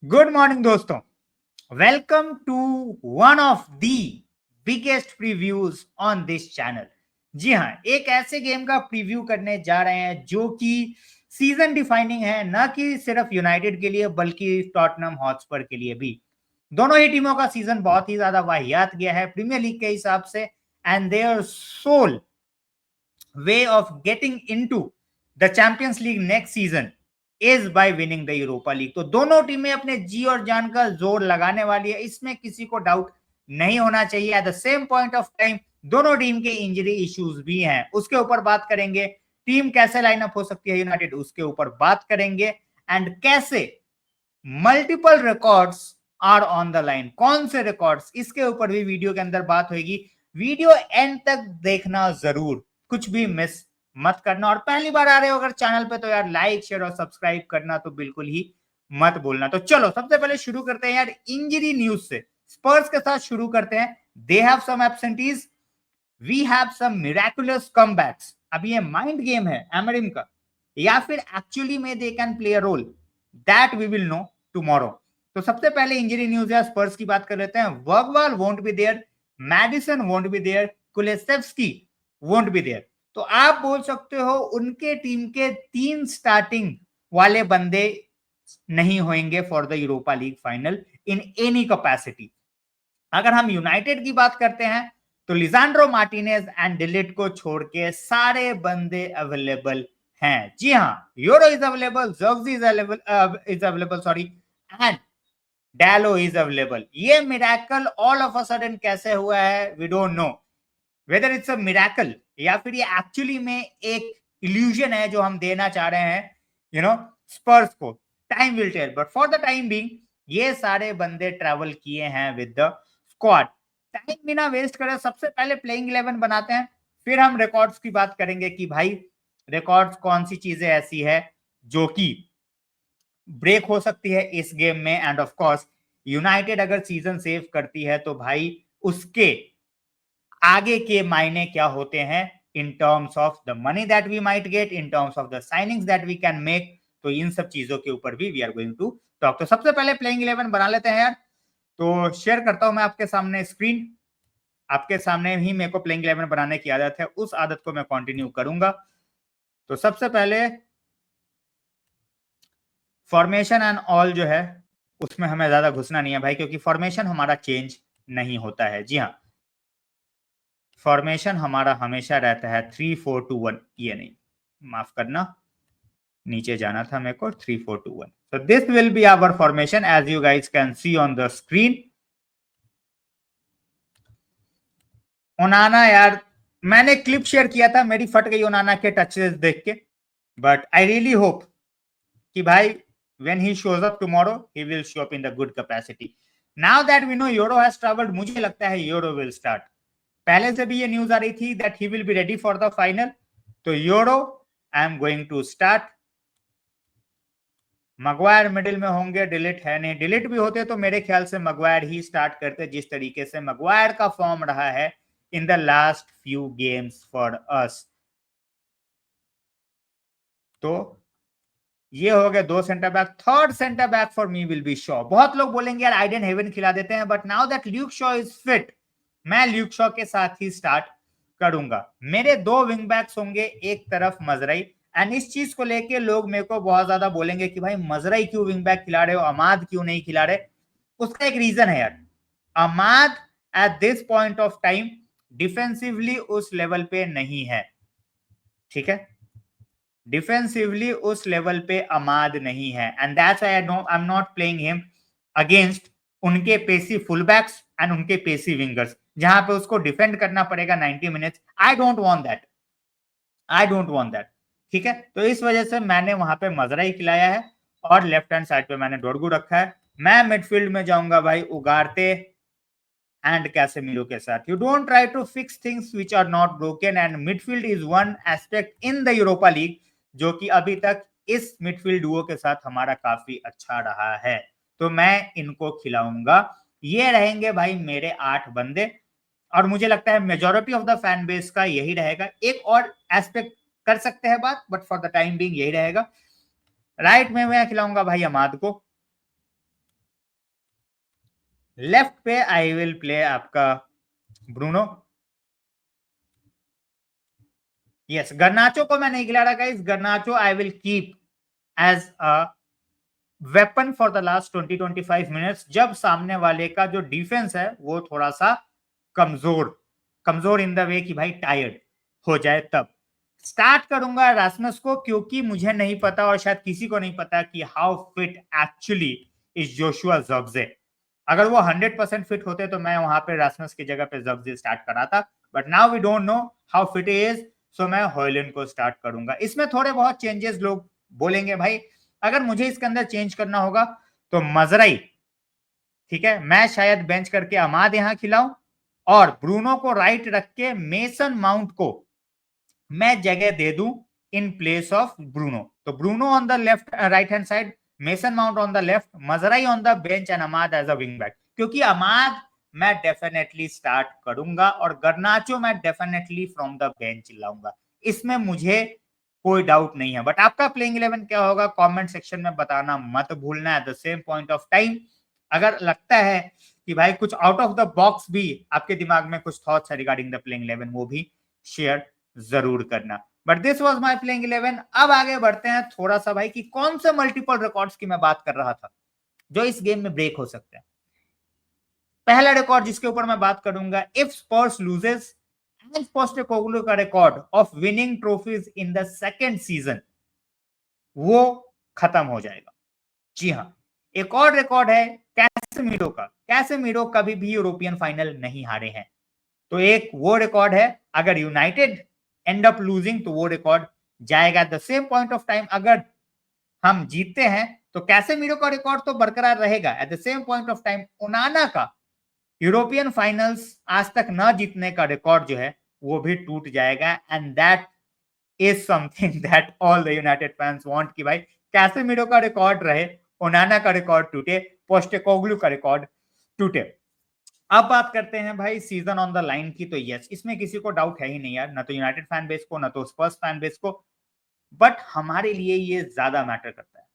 Good morning दोस्तों, welcome to one of the biggest previews on this channel. जी हाँ, एक ऐसे गेम का प्रीव्यू करने जा रहे हैं जो कि सीजन डिफाइनिंग है, ना कि सिर्फ यूनाइटेड के लिए बल्कि टॉटनहम हॉटस्पर के लिए भी। दोनों ही टीमों का सीजन बहुत ही ज्यादा वाहियात गया है प्रीमियर लीग के हिसाब से, and their sole way of getting into the Champions League next season is by winning the Europa League. तो दोनों टीमें अपने जी और जान का जोर लगाने वाली है, इसमें किसी को डाउट नहीं होना चाहिए। At the same point of time दोनों टीम के इंजरी इश्यूज भी हैं, उसके ऊपर बात करेंगे। टीम कैसे लाइनअप हो सकती है यूनाइटेड, उसके ऊपर बात करेंगे। एंड कैसे multiple records are on the line, कौन से रिकॉर्ड्स, इसके ऊपर भी वीडियो के अंदर बात होगी। वीडियो एंड तक देखना जरूर, कुछ भी मिस मत करना। और पहली बार आ रहे हो अगर चैनल पे तो यार लाइक शेयर और सब्सक्राइब करना तो बिल्कुल ही मत भूलना। तो चलो सबसे पहले शुरू करते हैं यार इंजरी न्यूज से। स्पर्स के साथ शुरू करते हैं। They have some absentees, we have some miraculous comebacks. अब ये माइंड गेम है एमरिम का या फिर एक्चुअली में they can play a role, that we will know tomorrow. तो सबसे पहले इंजरी न्यूज है, स्पर्स की बात कर लेते हैं। Bergvall won't be there, Maddison won't be there, Kulusevski won't be there. तो आप बोल सकते हो उनके टीम के 3 स्टार्टिंग वाले बंदे नहीं होंगे for the Europa league final in any capacity. अगर हम यूनाइटेड की बात करते हैं तो लिजांड्रो मार्टिनेज एंड डिलिट को छोड़ के सारे बंदे अवेलेबल हैं। जी हाँ, Yoro is available, Zirkzee is available sorry, and Dalot is available. ये miracle all of a sudden कैसे हुआ है we don't know, whether it's a miracle या फिर ये एक्चुअली में एक इल्यूजन है जो हम देना चाह रहे हैं स्पर्स को। Time will tell, but for the time being ये सारे बंदे ट्रैवल किए हैं विद द स्क्वाड। टाइम बिना वेस्ट करे सबसे पहले प्लेइंग 11 बनाते हैं, फिर हम रिकॉर्ड्स की बात करेंगे कि भाई रिकॉर्ड्स कौन सी चीजें ऐसी है जो कि ब्रेक हो सकती है इस गेम में। एंड ऑफ कोर्स यूनाइटेड अगर सीजन सेव करती है तो भाई उसके आगे के मायने क्या होते हैं in terms of the money that we might get, in terms of the signings that we can make. तो इन सब चीजों के ऊपर भी we are going to talk. तो सबसे पहले प्लेइंग 11 बना लेते हैं यार। तो शेयर करता हूं मैं आपके सामने स्क्रीन, आपके सामने ही मेरे को प्लेइंग 11 बनाने की आदत है, उस आदत को मैं कंटिन्यू करूंगा। तो सबसे पहले फॉर्मेशन एंड ऑल जो है उसमें हमें ज्यादा घुसना नहीं है भाई, क्योंकि फॉर्मेशन हमारा चेंज नहीं होता है। जी हाँ, फॉर्मेशन हमारा हमेशा रहता है 3-4-2-1। ये नहीं, माफ करना, नीचे जाना था मेरे को, 3-4-2-1। So this will be our formation as you guys can see on the screen. ओनाना यार, मैंने क्लिप शेयर किया था, मेरी फट गई ओनाना के टचेस देख के, बट आई रियली होप कि भाई when he shows up tomorrow he will show up in the good capacity. Now that we know Euro has traveled, मुझे लगता है Euro will start। पहले से भी ये न्यूज आ रही थी that he will be ready for the final। तो Euro I am going to start। Maguire middle में होंगे, डिलीट है नहीं। डिलीट भी होते तो मेरे ख्याल से मगवायर ही स्टार्ट करते, जिस तरीके से मगवायर का फॉर्म रहा है in the last few games for us. तो ये हो गए 2 centre back. Third centre back for me will be Shaw. बहुत लोग बोलेंगे यार आइडन हेवन खिला देते हैं, but now that Luke Shaw is fit मैं ल्यूक शॉ के साथ ही स्टार्ट करूंगा। मेरे 2 विंग बैक्स होंगे, एक तरफ मजराई। एंड इस चीज को लेके लोग मेरे को बहुत ज्यादा बोलेंगे कि भाई मजराई क्यों विंग बैक खिला रहे हो, अमाद क्यों नहीं खिला रहे। उसका एक रीजन है यार, Amad at this point of time defensively उस लेवल पे नहीं है। ठीक है, डिफेंसिवली उस लेवल पे अमाद नहीं है, and that's why I am not playing him against उनके पेसी फुल बैक्स एंड उनके पेसी विंगर्स, जहां पे उसको डिफेंड करना पड़ेगा 90 minutes. I don't want that, I don't want that. ठीक है, तो इस वजह से मैंने वहां पे मजराई खिलाया है और लेफ्ट हैंड साइड पे मैंने डोरगू रखा है। मैं मिडफील्ड में जाऊंगा भाई उगारते एंड कैसेमिरो के साथ। You don't try to fix things which are not broken, and midfield is one aspect in the Europa League जो कि अभी तक इस मिडफील्ड डुओ के साथ हमारा काफी अच्छा रहा है। तो मैं इनको खिलाऊंगा। ये रहेंगे भाई मेरे 8 बंदे, और मुझे लगता है majority of the fan base का यही रहेगा। एक और एस्पेक्ट कर सकते हैं बात, but for the time being यही रहेगा। राइट में मैं खिलाऊंगा भाई अमाद को, लेफ्ट पे आई विल प्ले आपका ब्रूनो। यस, गर्नाचो को मैं नहीं खिला रहा guys, Garnacho I will keep as a weapon for the last 20-25 minutes, जब सामने वाले का जो डिफेंस है वो थोड़ा सा कमजोर कमजोर इन द वे कि भाई टायर्ड हो जाए, तब स्टार्ट करूंगा रासमस को, क्योंकि मुझे नहीं पता और शायद किसी को नहीं पता कि how fit actually is Joshua Zirkzee. अगर वो 100% फिट होते तो मैं वहां पे रासमस की जगह पे जर्क्जे स्टार्ट कराता, but now we don't know how fit is, so मैं हॉयलैंड को स्टार्ट करूंगा। इसमें थोड़े बहुत चेंजेस लोग बोलेंगे भाई, अगर मुझे इसके अंदर चेंज करना होगा तो मजराई, ठीक है, मैं शायद बेंच करके अमाद यहां खिलाऊं और ब्रूनो को राइट रख के मेसन माउंट को मैं जगह दे दूं इन प्लेस ऑफ ब्रूनो। तो Bruno on the left right hand side, Mason Mount on the left, Mazraoui on the bench and Amad as a wing back, क्योंकि अमाद मैं डेफिनेटली स्टार्ट करूंगा और गर्नाचो मैं डेफिनेटली फ्रॉम द बेंच लाऊंगा, इसमें मुझे कोई डाउट नहीं है। बट आपका प्लेइंग 11 क्या होगा कमेंट सेक्शन में बताना मत भूलना। At the same point of time, अगर लगता है कि भाई कुछ आउट ऑफ द बॉक्स भी आपके दिमाग में कुछ थॉट्स है रिगार्डिंग द प्लेइंग 11, वो भी शेयर जरूर करना। But this was my playing 11। अब आगे बढ़ते हैं थोड़ा सा भाई कि कौन से मल्टीपल रिकॉर्ड्स की मैं बात कर रहा था जो इस गेम में ब्रेक हो सकते हैं। पहला रिकॉर्ड जिसके ऊपर मैं बात करूंगा, इफ स्पर्स लूजेस, एंज पोस्टेकोग्लू का record of winning trophies in the second season वो खत्म हो जाएगा। जी हाँ, एक और रिकॉर्ड है कैसेमीरो का। कैसेमीरो कभी भी यूरोपियन फाइनल नहीं हारे हैं, तो एक वो रिकॉर्ड है। अगर यूनाइटेड एंड अप लूजिंग तो वो रिकॉर्ड जाएगा। At the same point of time, अगर हम जीतते हैं तो कैसेमीरो का रिकॉर्ड तो बरकरार रहेगा। At the same point of time, ओनाना का यूरोपियन फाइनल्स आज तक न जीतने का रिकॉर्ड जो है वो भी टूट जाएगा। And that is something that all the United fans want कि भाई कैसेमीरो का रिकॉर्ड रहे, ओनाना का रिकॉर्ड टूटे, पोस्टेकोग्लू का रिकॉर्ड टूटे। अब बात करते हैं भाई सीजन ऑन द लाइन की, तो यस, इसमें किसी को डाउट है ही नहीं यार, ना तो यूनाइटेड फैन बेस को, ना तो स्पर्स फैन बेस को, बट हमारे लिए ये ज्यादा मैटर करता है।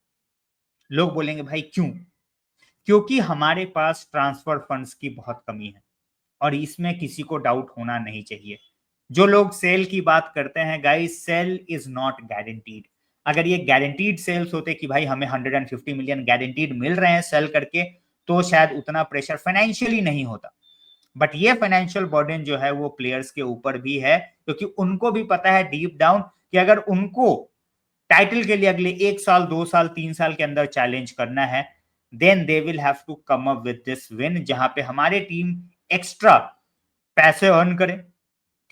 लोग बोलेंगे भाई क्यों? क्योंकि हमारे पास ट्रांसफर फंड्स की बहुत कमी है और इसमें किसी को डाउट होना नहीं चाहिए। जो लोग सेल की बात करते हैं guys, sale is not guaranteed. अगर ये गारंटीड सेल्स होते कि भाई हमें 150 मिलियन गारंटीड मिल रहे हैं सेल करके, तो शायद उतना प्रेशर फाइनेंशियली नहीं होता। बट ये फाइनेंशियल बर्डन जो है वो प्लेयर्स के ऊपर भी है, क्योंकि उनको भी पता है डीप डाउन कि अगर उनको टाइटल के लिए अगले 1 साल 2 साल 3 साल के अंदर चैलेंज करना है, then they will have to come up with this win, जहां पे हमारे टीम एक्स्ट्रा पैसे अर्न करे,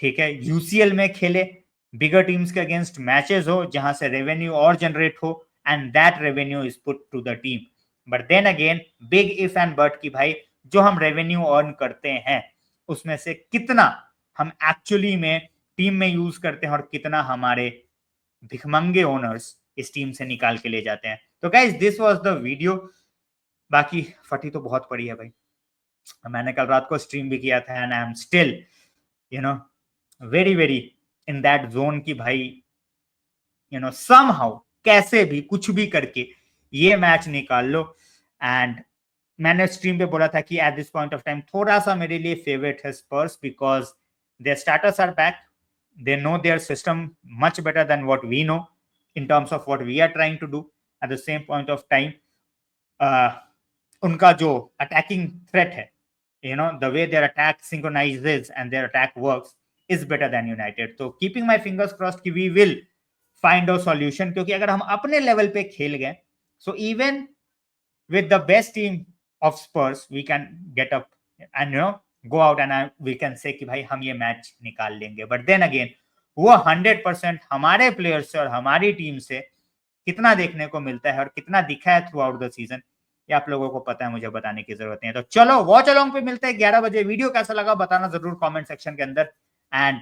ठीक है, यूसीएल में खेले, बिगर टीम्स के अगेंस्ट मैचेस हो जहां से रेवेन्यू और जनरेट हो, and that revenue is put to the team. But then again, big if and but, कि भाई जो हम रेवेन्यू अर्न करते हैं उसमें से कितना हम एक्चुअली में टीम में यूज करते हैं और कितना हमारे भिखमंगे ओनर्स इस टीम से निकाल के ले जाते हैं। तो guys, this was the video. बाकी फटी तो बहुत पड़ी है भाई, मैंने कल रात को स्ट्रीम भी किया था and I am still you know very very in that zone की भाई, समहाउ कैसे भी कुछ भी करके ये मैच निकाल लो। एंड मैंने स्ट्रीम पे बोला था कि at this point of time थोड़ा सा मेरे लिए फेवरेट है Spurs, because their starters are back, they know their system much better than what we know in terms of what we are trying to do. At the same point of time, उनका जो attacking threat है, the way their attack synchronizes and their attack works is better than United. So keeping my fingers crossed कि we will find a solution, क्योंकि अगर हम अपने level पे खेल गए, so even with the best team of Spurs we can get up and go out and we can say कि भाई हम ये मैच निकाल लेंगे। बट देन अगेन, वो 100% हमारे प्लेयर से और हमारी टीम से कितना देखने को मिलता है और कितना दिखा है थ्रू आउट द सीजन, ये आप लोगों को पता है, मुझे बताने की जरूरत नहीं है। तो चलो वॉच अलोंग पे मिलते हैं 11 बजे। वीडियो कैसा लगा बताना जरूर कमेंट सेक्शन के अंदर, एंड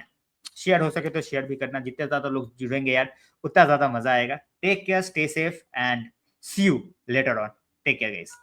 शेयर हो सके तो शेयर भी करना, जितने ज्यादा लोग जुड़ेंगे यार उतना ज्यादा मजा आएगा। Take care, stay safe and see you later on. Take care guys.